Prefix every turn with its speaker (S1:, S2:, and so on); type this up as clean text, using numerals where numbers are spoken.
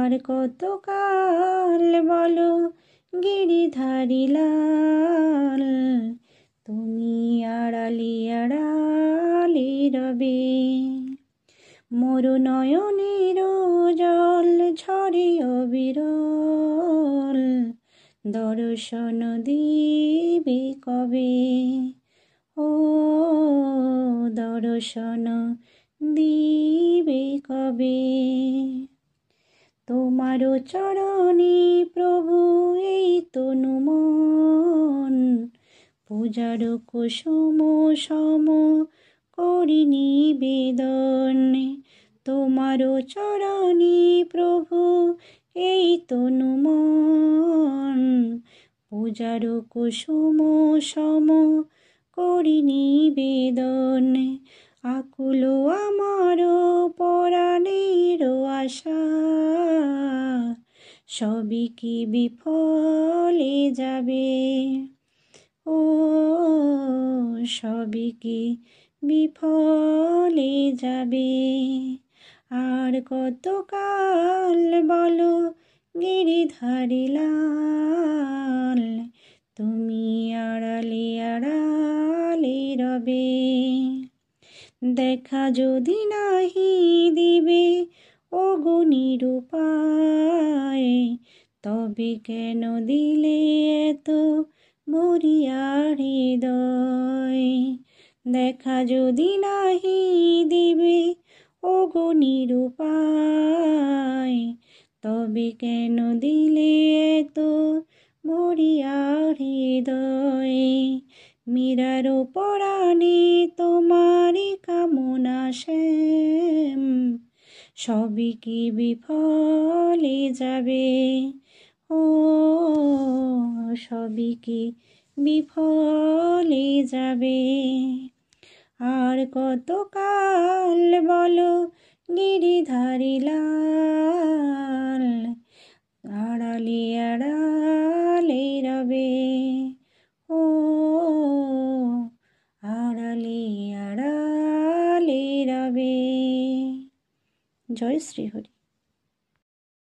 S1: আর কতকাল বলো গিরিধারী লাল, তুমি আড়ালে আড়ালে রবে। মোর নয়নের জল ঝরে অবিরল, দর্শন দিবে কবে? ও দর্শন দিবে কবে? তোমারও চরণে প্রভু এই তনু মন, পূজার কুসুম সম করি নিবেদন। তোমারও চরণে প্রভু এই তনু মন, পূজার কুসুম সম করি নিবেদন। আকুল আমার পরাণের আশা, সবই কি বিফলে যাবে? ও সবই কি বিফলে যাবে? আর কতকাল বলো গিরিধারী লাল, তুমি আড়ালে আড়ালে রবে। দেখা যদি নাহি দিবে ওগো নিরুপায়, তবে কেন দিলে এত মরিয়া হৃদয়? দেখা যদি নাহি দিবে ওগো নিরুপায়, তবে কেন দিলে এত মরিয়া হৃদয়? মীরার পরাণে তোমারি কামনা শ্যাম, সবই কি বিফলে যাবে? ও সবই কি বিফলে যাবে? আর কতকাল বলো গিরিধারী লাল, আড়ালে আড়ালে রবে। ও আড়ালে আড়ালে রবে। জয় শ্রী হরি।